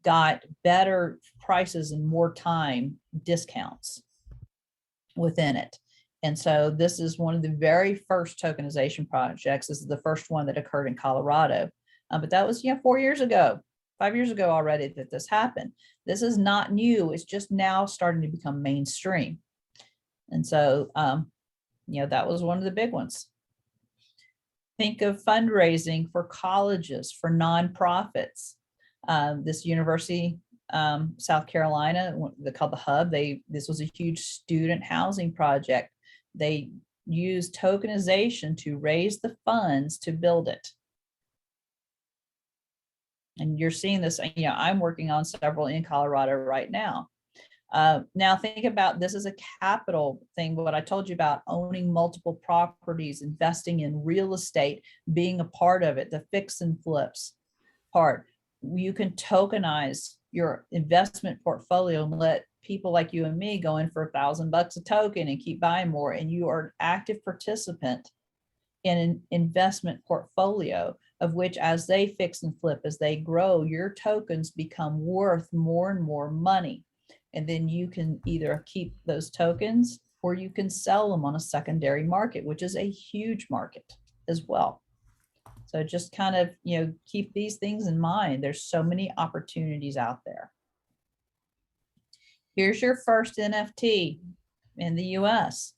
got better prices and more time discounts within it. And so this is one of the very first tokenization projects. This is the first one that occurred in Colorado. But that was 4 years ago, 5 years ago already that this happened. This is not new. It's just now starting to become mainstream. And so, that was one of the big ones. Think of fundraising for colleges, for nonprofits. This university, South Carolina, they called the Hub. This was a huge student housing project. They used tokenization to raise the funds to build it. And you're seeing this, I'm working on several in Colorado right now. Now think about this as a capital thing, what I told you about owning multiple properties, investing in real estate, being a part of it, the fix and flips part. You can tokenize your investment portfolio and let people like you and me go in for $1,000 a token and keep buying more. And you are an active participant in an investment portfolio of which, as they fix and flip, as they grow, your tokens become worth more and more money. And then you can either keep those tokens or you can sell them on a secondary market, which is a huge market as well. So just kind of, keep these things in mind. There's so many opportunities out there. Here's your first NFT in the US.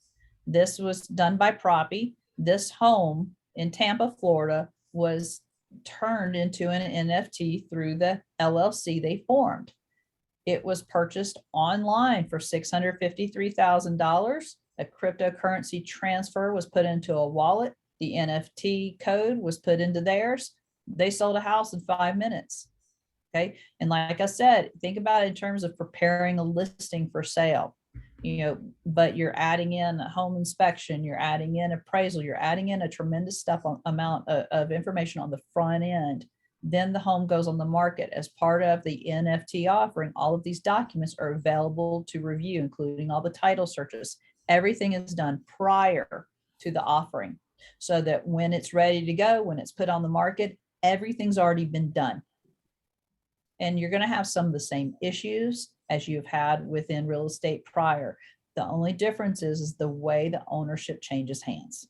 This was done by Proppy. This home in Tampa, Florida was turned into an NFT through the LLC they formed. It was purchased online for $653,000. A cryptocurrency transfer was put into a wallet. The NFT code was put into theirs. They sold a house in 5 minutes. Okay. And like I said, think about it in terms of preparing a listing for sale, but you're adding in a home inspection, you're adding in appraisal, you're adding in a tremendous amount of information on the front end. Then the home goes on the market. As part of the NFT offering, all of these documents are available to review, including all the title searches. Everything is done prior to the offering, so that when it's ready to go, when it's put on the market, everything's already been done. And you're going to have some of the same issues as you've had within real estate prior. The only difference is the way the ownership changes hands.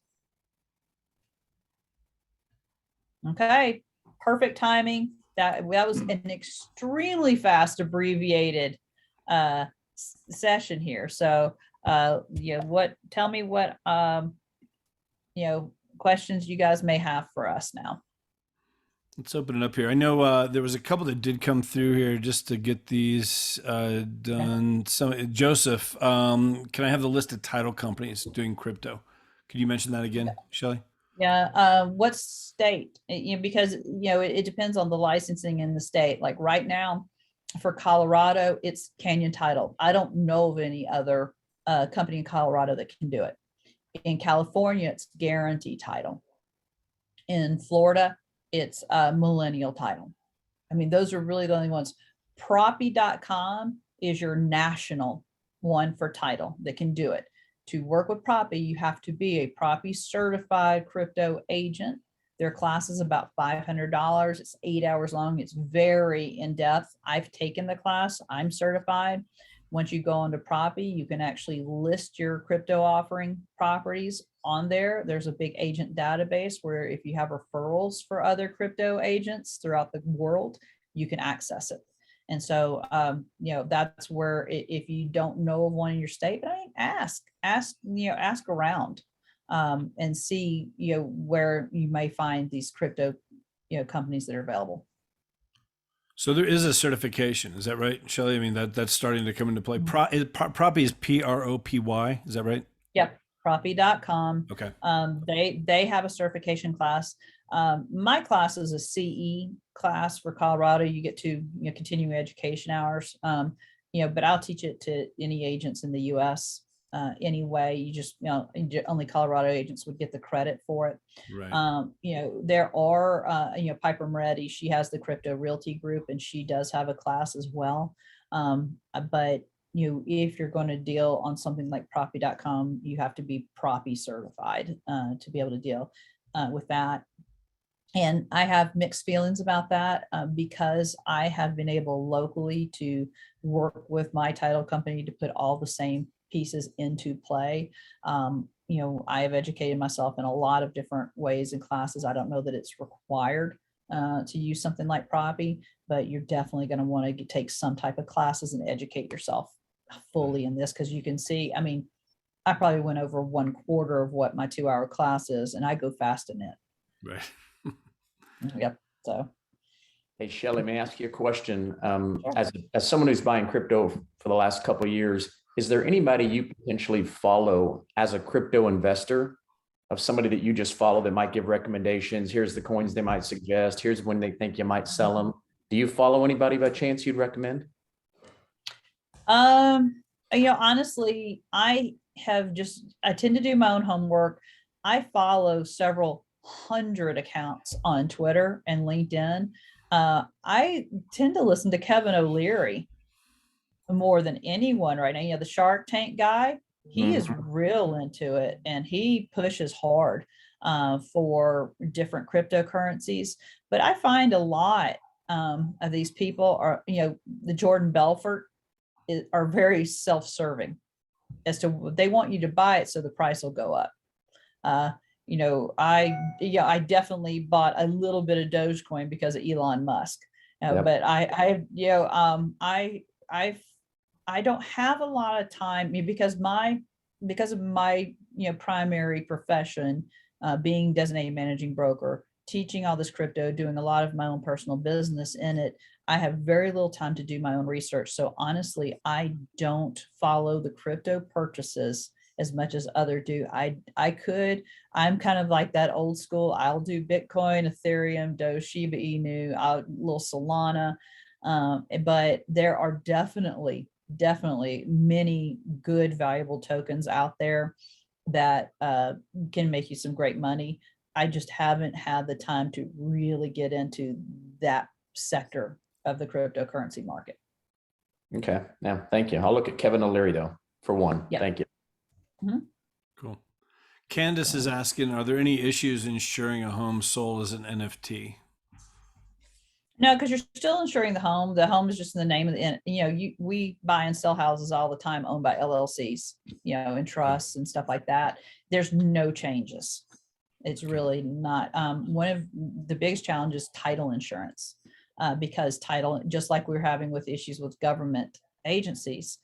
Okay, perfect timing. That was an extremely fast, abbreviated session here. So, tell me what, questions you guys may have for us now. Let's open it up here. I know there was a couple that did come through here just to get these done. So, Joseph, can I have the list of title companies doing crypto? Could you mention that again, Shelly? Yeah. What state? Because it depends on the licensing in the state. Like right now, for Colorado, it's Canyon Title. I don't know of any other company in Colorado that can do it. In California, it's Guarantee Title. In Florida, it's Millennial Title. I mean, those are really the only ones. Proppy.com is your national one for title that can do it. To work with Proppy, you have to be a Proppy certified crypto agent. Their class is about $500. It's 8 hours long. It's very in-depth. I've taken the class. I'm certified. Once you go onto Proppy, you can actually list your crypto offering properties on there. There's a big agent database where if you have referrals for other crypto agents throughout the world, you can access it. And so, that's where if you don't know of one in your state, ask around. and see, where you may find these crypto, companies that are available. So there is a certification, is that right, Shelly? I mean, that's starting to come into play. Propy is PROPY, is that right? Yep, propy.com. Okay. They have a certification class. My class is a CE class for Colorado. You get to continuing education hours. But I'll teach it to any agents in the U.S. Anyway. You just only Colorado agents would get the credit for it. Right. There are Piper Moretti. She has the Crypto Realty Group, and she does have a class as well. But if you're going to deal on something like propy.com, you have to be propy certified to be able to deal with that. And I have mixed feelings about that because I have been able locally to work with my title company to put all the same pieces into play. I have educated myself in a lot of different ways and classes. I don't know that it's required to use something like propy, but you're definitely going to want to take some type of classes and educate yourself fully in this, because you can see, I probably went over 1/4 of what my 2-hour class is, and I go fast in it. Right. Yep. So, hey, Shelly, may I ask you a question? As someone who's buying crypto for the last couple of years, is there anybody you potentially follow as a crypto investor, of somebody that you just follow that might give recommendations? Here's the coins they might suggest. Here's when they think you might sell them. Do you follow anybody by chance you'd recommend? Honestly, I tend to do my own homework. I follow several hundred accounts on Twitter and LinkedIn. I tend to listen to Kevin O'Leary more than anyone right now. The Shark Tank guy, he is real into it, and he pushes hard for different cryptocurrencies. But I find a lot of these people are, the Jordan Belfort are very self-serving as to they want you to buy it so the price will go up. I definitely bought a little bit of Dogecoin because of Elon Musk, but I don't have a lot of time because of my primary profession, being designated managing broker, teaching all this crypto, doing a lot of my own personal business in it. I have very little time to do my own research. So honestly, I don't follow the crypto purchases as much as others do. I'm kind of like that old school. I'll do Bitcoin, Ethereum, Doge, Shiba Inu, a little Solana. But there are definitely many good, valuable tokens out there that can make you some great money. I just haven't had the time to really get into that sector of the cryptocurrency market. Okay. Now, thank you. I'll look at Kevin O'Leary though, for one. Yep. Thank you. Cool. Candace is asking, are there any issues insuring a home sold as an NFT? No, because you're still insuring the home. The home is just in the name of we buy and sell houses all the time owned by LLCs, and trusts and stuff like that. There's no changes. It's really not. One of the biggest challenges is title insurance, because title, just like we're having with issues with government agencies,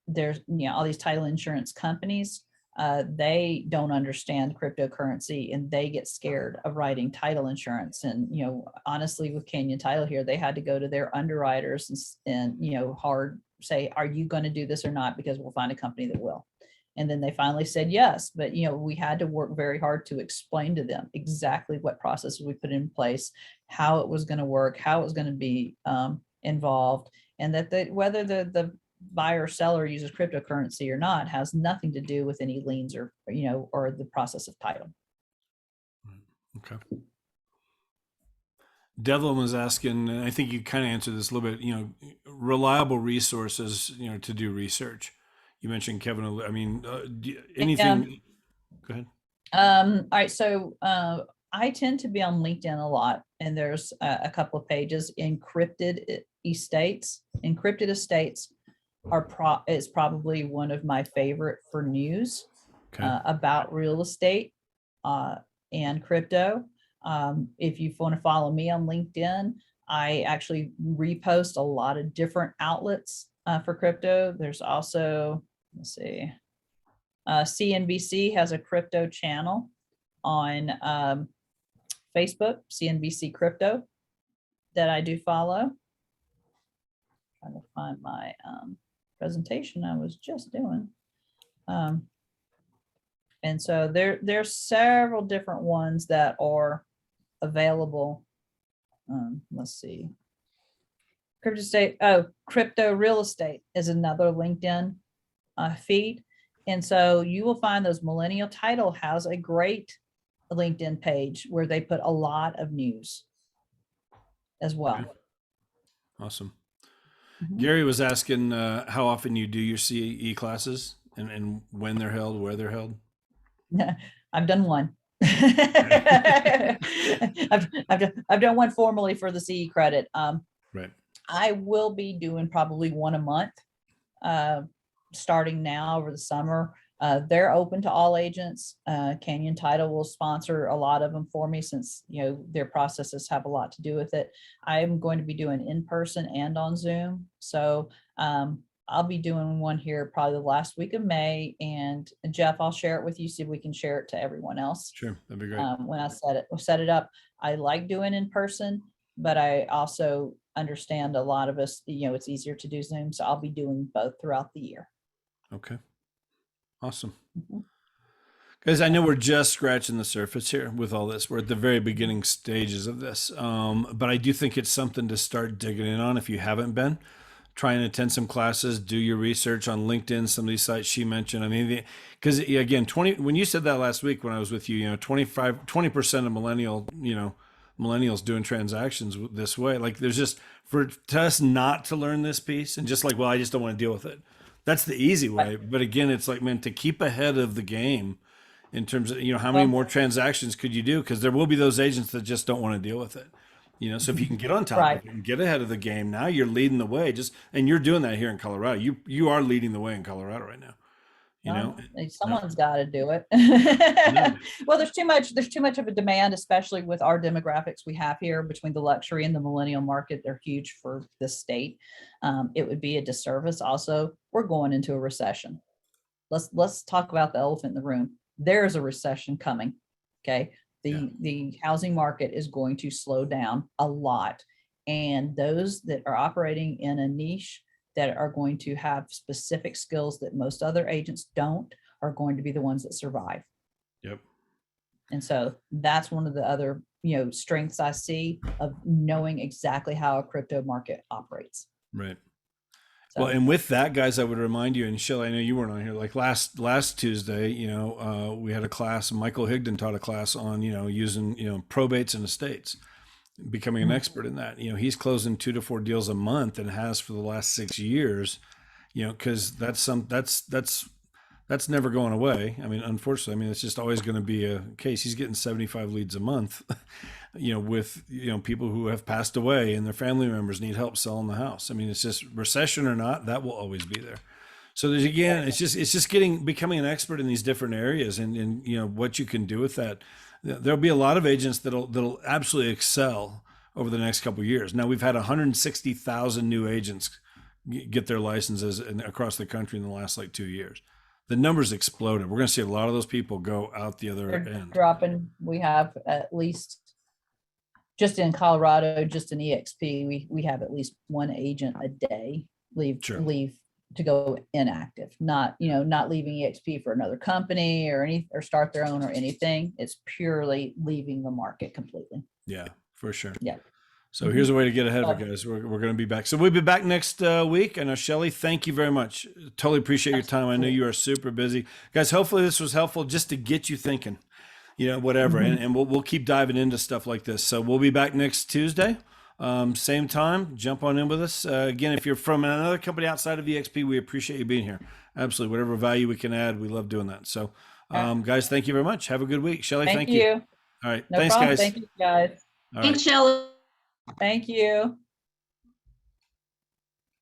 there's, all these title insurance companies, they don't understand cryptocurrency, and they get scared of writing title insurance. And, honestly, with Canyon Title here, they had to go to their underwriters and hard say, are you going to do this or not? Because we'll find a company that will. And then they finally said yes, but we had to work very hard to explain to them exactly what processes we put in place, how it was going to work, how it was going to be involved, and that whether the buyer or seller uses cryptocurrency or not has nothing to do with any liens or the process of title. Okay. Devlin was asking, and I think you kind of answered this a little bit, reliable resources, to do research. You mentioned Kevin. I mean, anything? Go ahead. All right. So I tend to be on LinkedIn a lot, and there's a couple of pages. Encrypted Estates is probably one of my favorite for news about real estate and crypto. If you want to follow me on LinkedIn, I actually repost a lot of different outlets for crypto. There's also, let's see, CNBC has a crypto channel on Facebook, CNBC Crypto, that I do follow. Trying to find my presentation I was just doing. And so there's several different ones that are available. Let's see. Crypto real estate is another LinkedIn feed. And so you will find those Millennial Title has a great LinkedIn page where they put a lot of news as well. Okay. Awesome. Mhm. Gary was asking how often you do your CE classes and when they're held, where they're held. I've done one. I've done one formally for the CE credit. Right. I will be doing probably one a month, starting now over the summer. They're open to all agents. Canyon Title will sponsor a lot of them for me since, their processes have a lot to do with it. I'm going to be doing in person and on Zoom. So I'll be doing one here probably the last week of May. And Jeff, I'll share it with you, see if we can share it to everyone else. Sure, that'd be great. When I set it up, I like doing in person, but I also understand a lot of us, it's easier to do Zoom. So I'll be doing both throughout the year. Okay. Awesome. Mhm. Guys, I know we're just scratching the surface here with all this. We're at the very beginning stages of this. But I do think it's something to start digging in on if you haven't been. Try and attend some classes, do your research on LinkedIn, some of these sites she mentioned. I mean, because again, when you said that last week when I was with you, 20% of millennials doing transactions this way. Like there's just, for us not to learn this piece and just like, well, I just don't want to deal with it. That's the easy way. But again, it's like, man, to keep ahead of the game in terms of, how many more transactions could you do? Because there will be those agents that just don't want to deal with it. So if you can get on top of it and get ahead of the game, now you're leading the way. And you're doing that here in Colorado. You are leading the way in Colorado right now. Someone's got to do it. Well, there's too much of a demand, especially with our demographics we have here between the luxury and the millennial market. They're huge for this state. It would be a disservice. Also, we're going into a recession. Let's talk about the elephant in the room. There's a recession coming. Okay. The housing market is going to slow down a lot. And those that are operating in a niche that are going to have specific skills that most other agents don't are going to be the ones that survive. Yep. And so that's one of the other, strengths I see of knowing exactly how a crypto market operates. Right. So, Well, and with that, guys, I would remind you, and Shelly, I know you weren't on here, like last Tuesday, we had a class, Michael Higdon taught a class on, using, probates and estates, becoming an expert in that. He's closing 2 to 4 deals a month and has for the last 6 years, because that's never going away. I mean, unfortunately, it's just always going to be a case. He's getting 75 leads a month, with, people who have passed away and their family members need help selling the house. I mean, it's just recession or not, that will always be there. So there's, again, it's just becoming an expert in these different areas and what you can do with that. There'll be a lot of agents that'll absolutely excel over the next couple of years. Now we've had 160,000 new agents get their licenses across the country in the last 2 years. The numbers exploded. We're going to see a lot of those people go out the other end. Dropping. We have at least, just in Colorado, just in EXP, we have at least one agent a day leave to go inactive. Not leaving EXP for another company or start their own or anything. It's purely leaving the market completely. Yeah, for sure. Yeah. So here's a way to get ahead of it, guys. We're going to be back. So we'll be back next week. I know, Shelly, thank you very much. Totally appreciate your time. I know you are super busy. Guys, hopefully this was helpful just to get you thinking, whatever. And we'll keep diving into stuff like this. So we'll be back next Tuesday. Same time, jump on in with us. Again, if you're from another company outside of EXP, we appreciate you being here. Absolutely. Whatever value we can add, we love doing that. So guys, thank you very much. Have a good week. Shelly, thank you. All right. No Thanks, problem. guys. Thank you, guys. All right. Thanks, Shelly. Thank you.